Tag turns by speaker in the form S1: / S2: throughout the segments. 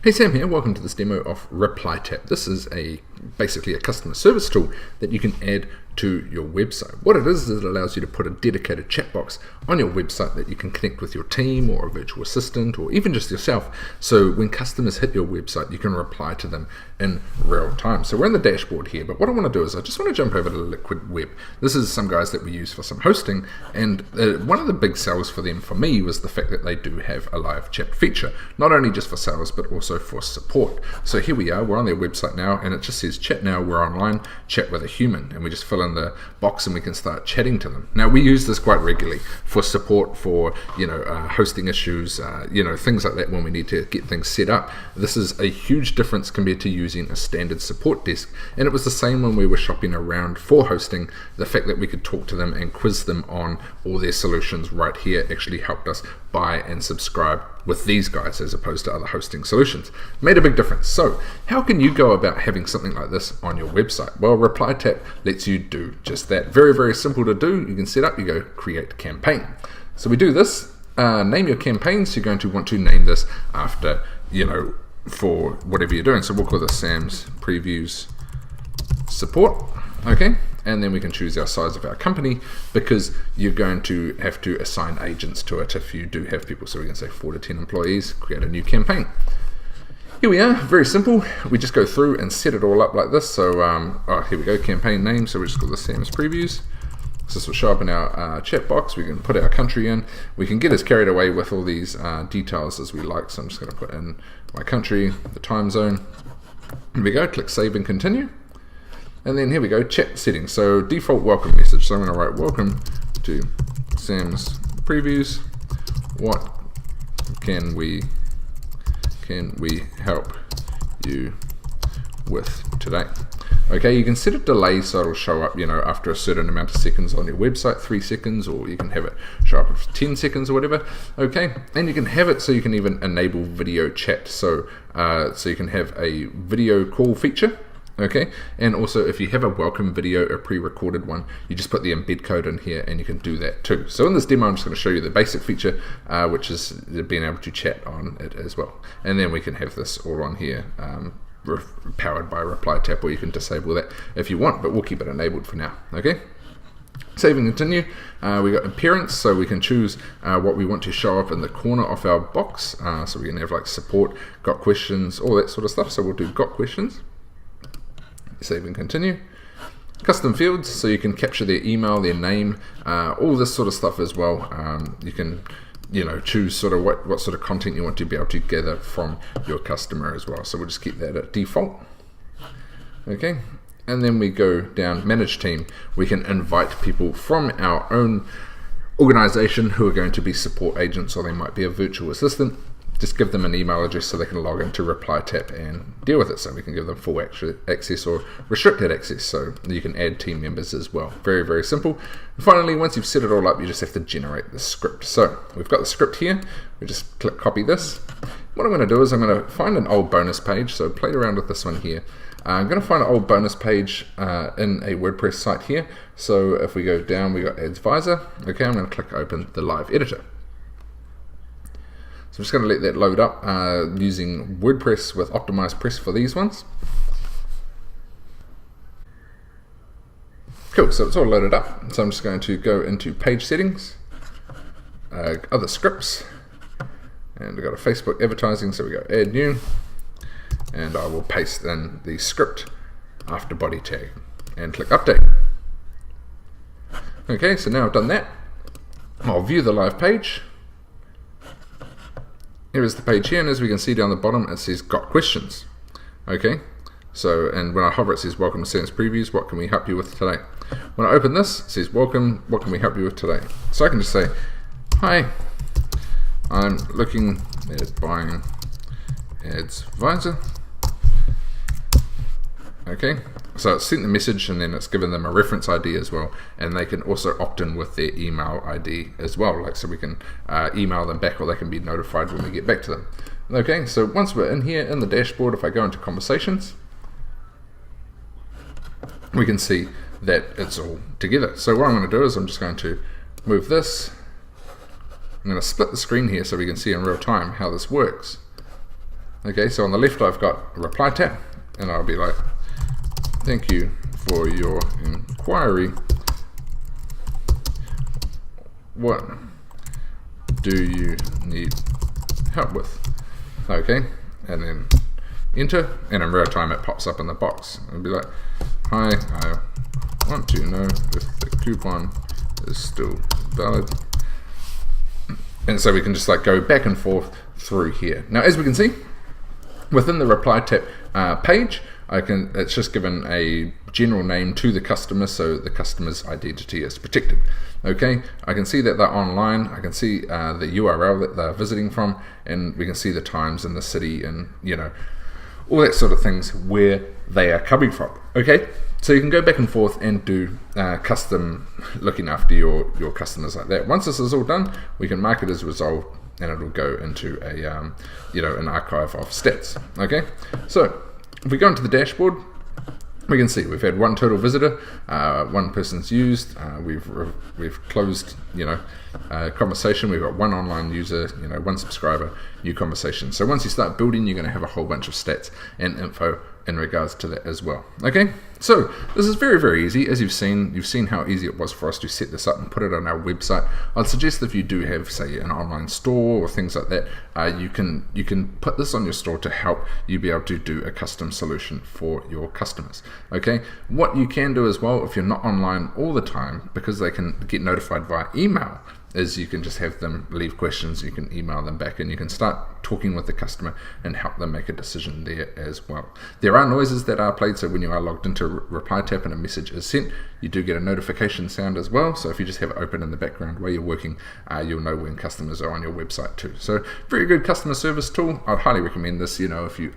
S1: Hey Sam here, welcome to this demo of ReplyTap. This is basically a customer service tool that you can add to your website. What it is it allows you to put a dedicated chat box on your website that you can connect with your team or a virtual assistant or even just yourself. So when customers hit your website, you can reply to them in real time. So we're in the dashboard here, but what I want to do is I just want to jump over to Liquid Web. This is some guys that we use for some hosting, and one of the big sells for them, for me, was the fact that they do have a live chat feature, not only just for sales, but also for support. So here we are, we're on their website now, and it just says chat now, we're online, chat with a human, and we just fill in the box and we can start chatting to them. Now we use this quite regularly for support, for hosting issues, things like that when we need to get things set up. This is a huge difference compared to using a standard support desk, and it was the same when we were shopping around for hosting. The fact that we could talk to them and quiz them on all their solutions right here actually helped us buy and subscribe with these guys as opposed to other hosting solutions. Made a big difference. So how can you go about having something like this on your website? Well, ReplyTap lets you do just that. Very, very simple to do. You can set up, you go create campaign. So we do this, name your campaign. So you're going to want to name this after, for whatever you're doing. So we'll call this Sam's Previews Support. Okay. And then we can choose our size of our company, because you're going to have to assign agents to it if you do have people. So we can say 4 to 10 employees, create a new campaign. Here we are, very simple. We just go through and set it all up like this. So here we go, campaign name. So we just call this Sam's Previews. So this will show up in our chat box. We can put our country in. We can get as carried away with all these details as we like. So I'm just going to put in my country, the time zone. Here we go, click save and continue. And then here we go, chat settings. So default welcome message. So I'm going to write welcome to Sam's Previews. What can we help you with today? Okay, you can set a delay so it'll show up, after a certain amount of seconds on your website, 3 seconds, or you can have it show up for 10 seconds or whatever. Okay, and you can have it so you can even enable video chat. So you can have a video call feature. Okay, and also if you have a welcome video, a pre-recorded one, you just put the embed code in here and you can do that too. So in this demo, I'm just going to show you the basic feature, which is being able to chat on it as well. And then we can have this all on here, powered by ReplyTap, or you can disable that if you want, but we'll keep it enabled for now. Okay. Save and continue. We got appearance, so we can choose what we want to show up in the corner of our box. So we can have like support, got questions, all that sort of stuff. So we'll do got questions. Save and continue. Custom fields, so you can capture their email, their name, all this sort of stuff as well. You can choose sort of what sort of content you want to be able to gather from your customer as well. So we'll just keep that at default. Okay, and then we go down manage team. We can invite people from our own organization who are going to be support agents, or they might be a virtual assistant. Just give them an email address so they can log into ReplyTap and deal with it. So we can give them full access or restricted access. So you can add team members as well. Very, very simple. And finally, once you've set it all up, you just have to generate the script. So we've got the script here. We just click copy this. What I'm going to do is I'm going to find an old bonus page. So play around with this one here. I'm going to find an old bonus page in a WordPress site here. So if we go down, we got Advisor. Okay, I'm going to click open the live editor. So I'm just going to let that load up using WordPress with optimized press for these ones. Cool, so it's all loaded up. So I'm just going to go into page settings, other scripts, and we've got a Facebook advertising, so we go add new, and I will paste in the script after body tag and click update. Okay, so now I've done that. I'll view the live page. Here is the page here, and as we can see down the bottom, it says got questions. Okay, so, and when I hover, it says welcome to Sam's Previews, what can we help you with today? When I open this, it says welcome, what can we help you with today? So I can just say, hi, I'm looking at buying Advisor. Okay, so it's sent the message, and then it's given them a reference ID as well, and they can also opt in with their email ID as well, like so we can email them back, or they can be notified when we get back to them. Okay, so once we're in here in the dashboard, if I go into conversations, we can see that it's all together. So what I'm going to do is I'm just going to move this. I'm going to split the screen here so we can see in real time how this works. Okay, so on the left I've got ReplyTap, and I'll be like, thank you for your inquiry. What do you need help with? Okay, and then enter, and in real time it pops up in the box. It'll be like, hi, I want to know if the coupon is still valid. And so we can just like go back and forth through here. Now, as we can see, within the ReplyTap page, it's just given a general name to the customer, so the customer's identity is protected. Okay, I can see that they're online, I can see the URL that they're visiting from, and we can see the times and the city and, you know, all that sort of things where they are coming from. Okay, so you can go back and forth and do custom looking after your customers like that. Once this is all done, we can mark it as resolved, and it'll go into a you know, an archive of stats. Okay, so if we go into the dashboard, we can see we've had one total visitor, one person's used, we've closed, you know, conversation, we've got one online user, you know, one subscriber, new conversation. So once you start building, you're going to have a whole bunch of stats and info in regards to that as well. Okay, so this is very, very easy. As you've seen how easy it was for us to set this up and put it on our website. I'd suggest if you do have, say, an online store or things like that, you can put this on your store to help you be able to do a custom solution for your customers. Okay, what you can do as well, if you're not online all the time, because they can get notified via email, is you can just have them leave questions, you can email them back, and you can start talking with the customer and help them make a decision there as well. There are noises that are played, so when you are logged into ReplyTap and a message is sent, you do get a notification sound as well. So if you just have it open in the background while you're working, you'll know when customers are on your website too. So very good customer service tool. I'd highly recommend this. You know, if you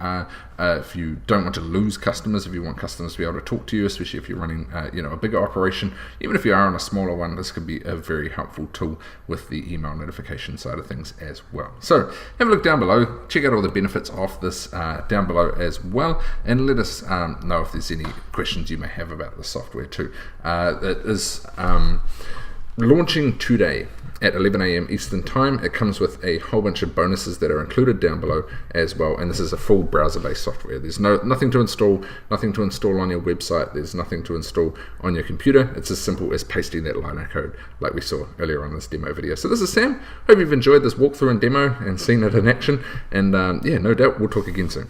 S1: don't want to lose customers, if you want customers to be able to talk to you, especially if you're running you know, a bigger operation, even if you are on a smaller one, this could be a very helpful tool with the email notification side of things as well. So have a look down below, check out all the benefits of this down below as well, and let us know if there's any questions you may have about the software too. It is launching today at 11 AM Eastern Time. It comes with a whole bunch of bonuses that are included down below as well, and this is a full browser-based software. There's nothing to install on your website. There's nothing to install on your computer. It's as simple as pasting that line of code like we saw earlier on this demo video. So this is Sam. Hope you've enjoyed this walkthrough and demo and seen it in action, and yeah, no doubt we'll talk again soon.